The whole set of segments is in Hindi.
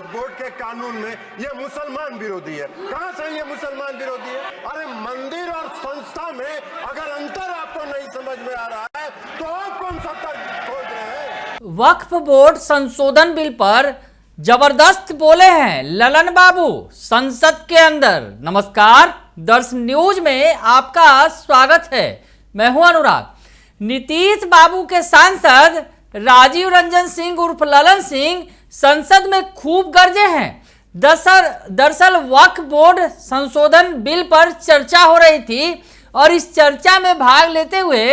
वक्फ बोर्ड के कानून में ये मुसलमान विरोधी है। कहां से ये मुसलमान विरोधी है? अरे मंदिर और संस्था में अगर अंतर आपको नहीं समझ में आ रहा है तो आप कौन सा तर्क खोज रहे हैं? वक्फ बोर्ड संशोधन बिल पर जबरदस्त बोले हैं ललन बाबू संसद के अंदर। नमस्कार, दर्शन न्यूज में आपका स्वागत है। मैं हूं अनुराग। नीतीश बाबू के सांसद राजीव रंजन सिंह उर्फ ललन सिंह संसद में खूब गरजे हैं। दरअसल वक्फ बोर्ड संशोधन बिल पर चर्चा हो रही थी और इस चर्चा में भाग लेते हुए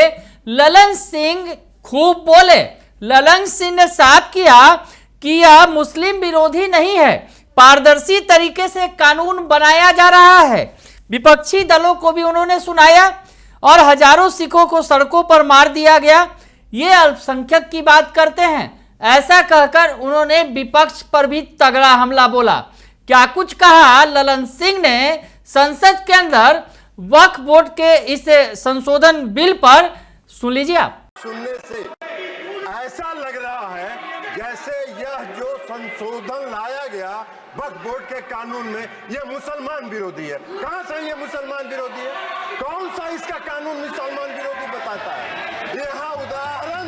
ललन सिंह खूब बोले। ललन सिंह ने साफ किया कि यह मुस्लिम विरोधी नहीं है, पारदर्शी तरीके से कानून बनाया जा रहा है। विपक्षी दलों को भी उन्होंने सुनाया और हजारों सिखों को सड़कों पर मार दिया गया। ये अल्पसंख्यक की बात करते हैं, ऐसा कहकर उन्होंने विपक्ष पर भी तगड़ा हमला बोला। क्या कुछ कहा ललन सिंह ने संसद के अंदर वक्फ बोर्ड के इस संशोधन बिल पर, सुन लीजिए आप। सुनने से ऐसा लग रहा है जैसे यह जो संशोधन लाया गया वक्फ बोर्ड के कानून में ये मुसलमान विरोधी है। कहां से ये मुसलमान विरोधी है? कौन सा इसका कानून मुसलमान विरोधी बताता है? यहाँ उदाहरण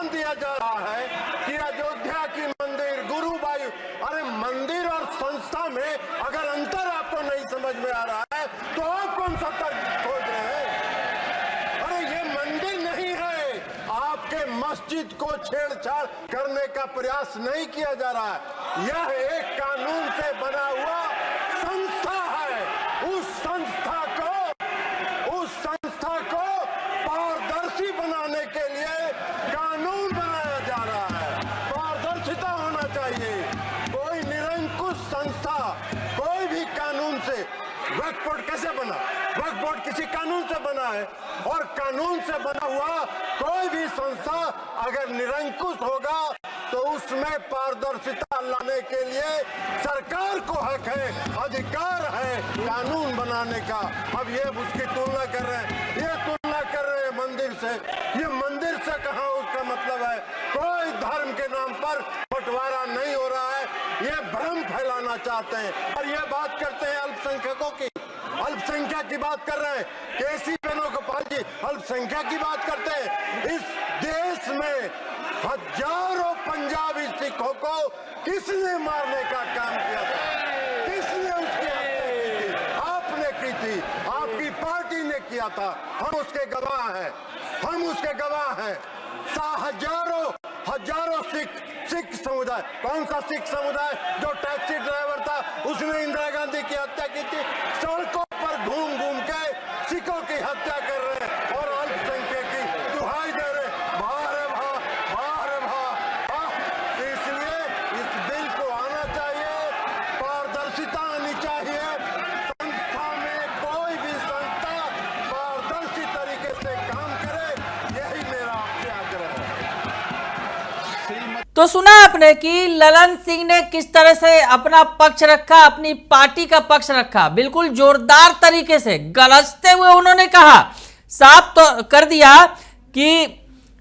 दिया जा रहा है कि अयोध्या की मंदिर, गुरुवायु, अरे मंदिर और संस्था में अगर अंतर आपको नहीं समझ में आ रहा है तो आप कौन सा तर्क खोज रहे हैं? अरे ये मंदिर नहीं है, आपके मस्जिद को छेड़छाड़ करने का प्रयास नहीं किया जा रहा है। यह एक कानून से बना हुआ संस्था है। उस संस्था को पारदर्शी बनाने के लिए कानून बनाया जा रहा है। पारदर्शिता होना चाहिए। कोई निरंकुश संस्था कोई भी कानून से, वक्फ बोर्ड कैसे बना? वक्फ बोर्ड किसी कानून से बना है और कानून से बना हुआ कोई भी संस्था अगर निरंकुश होगा तो उसमें पारदर्शिता लाने के लिए सरकार को हक है, अधिकार है कानून बनाने का। अब ये उसकी तुलना कर रहे हैं, ये तुलना कर रहे हैं मंदिर से। ये मंदिर से कहाँ उसका मतलब है? कोई धर्म के नाम पर बंटवारा नहीं हो रहा है। ये भ्रम फैलाना चाहते हैं और ये बात करते हैं अल्पसंख्यकों की। अल्पसंख्यक की बात कर रहे हैं, केसी वेणुगोपाल जी अल्पसंख्यक की बात करते हैं। इस देश में हजारों पंजाबी सिखों को किसने मारने का काम किया था? किसने उसकी हत्या की थी? आपने की थी, आपकी पार्टी ने किया था। हम उसके गवाह हैं, हम उसके गवाह हैं। हजारों सिख समुदाय, कौन सा सिख समुदाय? जो टैक्सी ड्राइवर था उसने इंदिरा गांधी की हत्या की थी। सड़कों पर घूम घूम के सिखों की हत्या कर रहे हैं और अल्पसंख्यक की दुहाई दे रहे। इसलिए इस बिल को आना चाहिए, पारदर्शिता आनी चाहिए। संस्था में कोई भी संस्था पारदर्शी तरीके से काम करे, यही मेरा आपसे आग्रह है। तो सुना आपने कि ललन सिंह ने किस तरह से अपना पक्ष रखा, अपनी पार्टी का पक्ष रखा। बिल्कुल जोरदार तरीके से गरजते हुए उन्होंने कहा, साफ तो कर दिया कि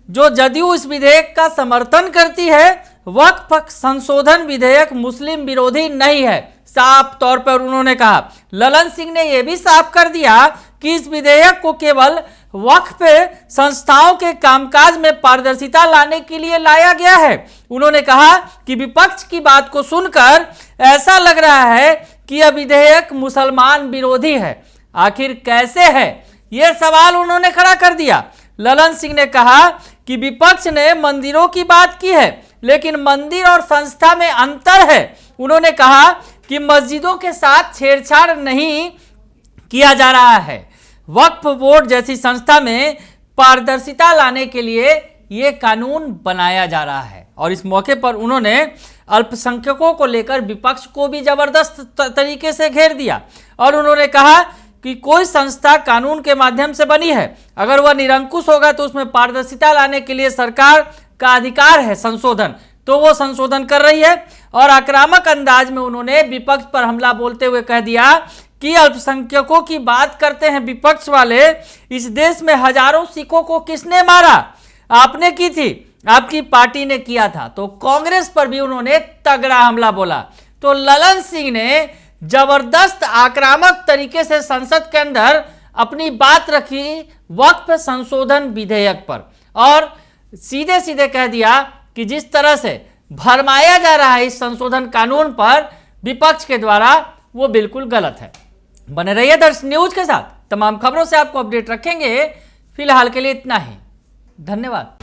जो जदयू इस विधेयक का समर्थन करती है, वक्फ संशोधन विधेयक मुस्लिम विरोधी नहीं है। साफ तौर पर उन्होंने कहा। ललन सिंह ने यह भी साफ कर दिया कि इस विधेयक को केवल वक्फ संस्थाओं के कामकाज में पारदर्शिता लाने के लिए लाया गया है। उन्होंने कहा कि विपक्ष की बात को सुनकर ऐसा लग रहा है कि यह विधेयक मुसलमान विरोधी है। आखिर कैसे है, यह सवाल उन्होंने खड़ा कर दिया। ललन सिंह ने कहा कि विपक्ष ने मंदिरों की बात की है, लेकिन मंदिर और संस्था में अंतर है। उन्होंने कहा कि मस्जिदों के साथ छेड़छाड़ नहीं किया जा रहा है। वक्फ बोर्ड जैसी संस्था में पारदर्शिता लाने के लिए ये कानून बनाया जा रहा है। और इस मौके पर उन्होंने अल्पसंख्यकों को लेकर विपक्ष को भी जबरदस्त तरीके से घेर दिया और उन्होंने कहा कि कोई संस्था कानून के माध्यम से बनी है, अगर वह निरंकुश होगा तो उसमें पारदर्शिता लाने के लिए सरकार का अधिकार है संशोधन, तो वो संशोधन कर रही है। और आक्रामक अंदाज में उन्होंने विपक्ष पर हमला बोलते हुए कह दिया कि अल्पसंख्यकों की बात करते हैं विपक्ष वाले, इस देश में हजारों सिखों को किसने मारा? आपने की थी। आपकी पार्टी ने किया था, तो कांग्रेस पर भी उन्होंने तगड़ा हमला बोला। तो ललन सिंह ने जबरदस्त आक्रामक तरीके से संसद के अंदर अपनी बात रखी वक्फ संशोधन विधेयक पर, और सीधे सीधे कह दिया कि जिस तरह से भरमाया जा रहा है इस संशोधन कानून पर विपक्ष के द्वारा, वो बिल्कुल गलत है। बने रहिए दर्श न्यूज के साथ, तमाम खबरों से आपको अपडेट रखेंगे। फिलहाल के लिए इतना ही, धन्यवाद।